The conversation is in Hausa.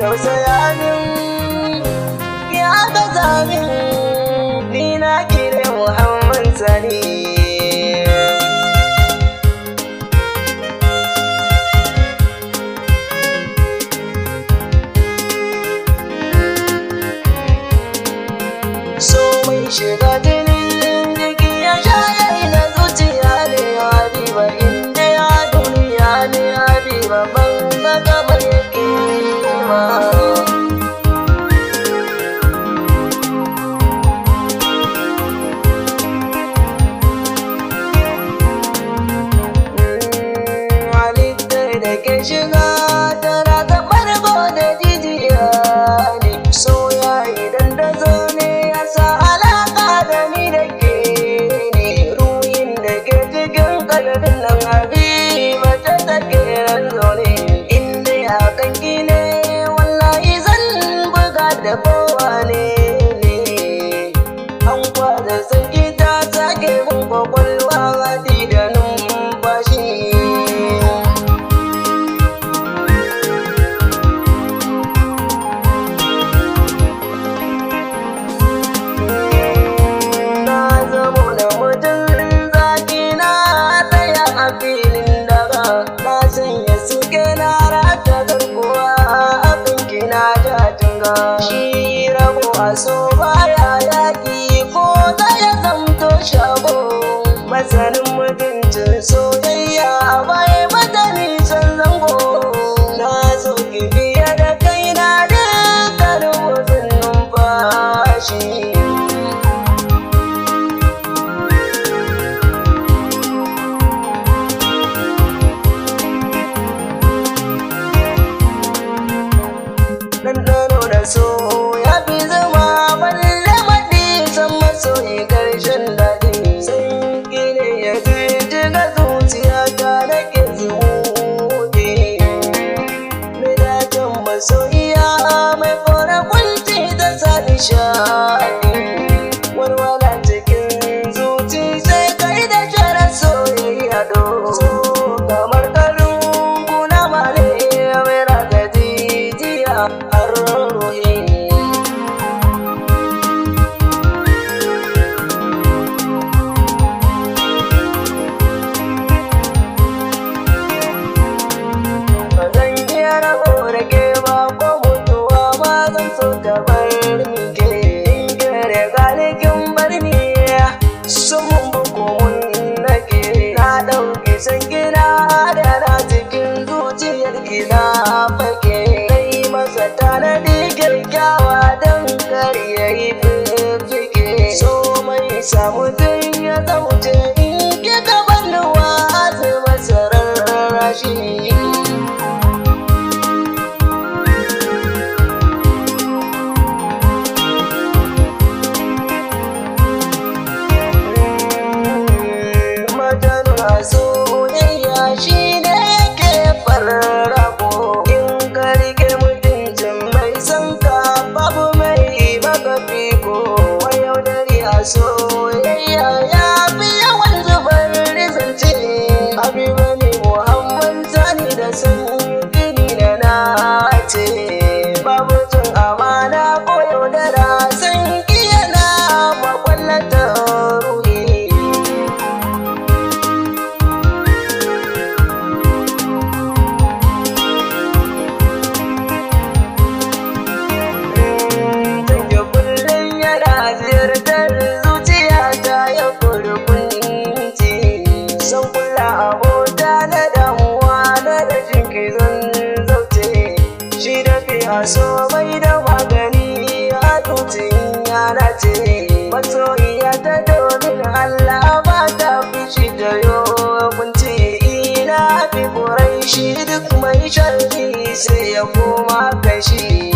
tausaya min ya gaza min ni na kire Muhammad Sani. So mai shiga jinin jiki ya shayar da zuciya ne Habiba, inda ya duniya ne Habiba, ban ga kamar yake ma. Halittar da ke shiga tana ta ɓargo da jijiya ne, soya idan da zo ne ya sa alaƙa da ni da ke ne, ruhin da ke cikin kalbin nan Habiba ta take ranzo ne, inda ya kanki ne wallahi zan buga da kowa ne. An kwada sanki ta sake mun kwakwalwa hadi da numfashi. Filin daga na sanya suke na rata garkuwa a kanki na jatinga, shi rabo a so baya yaƙi ko ta ya zamto shago, masanin mutuncin soyayya a baya mata nisan zango, na so ki biya da kaina dukkanin wajen numfashi. Ɗanɗano da so ya fi zama balle maɗi san masoyi ƙarshen daɗi, sanki ne ya jijjiga zuciya ta nake zuɗe, mai dacin masoyiya mai kora kunci ta sa nishaɗi, walwala cikin zuci sai kai da shara soyayya do, kamar karin kuna male mai raka jijiya har ruhi. Ba zan iya rabo da ke ba ko mutuwa ma zan so ta bar ni ke, in kere galikin bar ni sun mun buku mun nake, na ɗauki san gina da na cikin zuciyar gina fake, kai masa tanadi kyakkyawa don kar ya yi fifike, so mai samu tun ya zauce in kika balluwa azu masarar rashi. Soyayya shi ne yake farrako, in ka rike mutuncin mai son ka babu mai baka fiko, wayau dari a soyayya ya fi yawan zubar rizance. Habiba ne Muhammad Sani da san gini da na ce, babu cin amana ko yaudara san yana makwallata ruhi. Ziyartar zuciya ta ya kurkunci, san kula abota na damuwa na rashin kizan zauce, shi da fiya so bai da magani a tutun yana ce, masoyiya ta domin Allah ba ta fi shi da yokunci, ina fi kurai shi duk mai sharri sai ya koma kashi.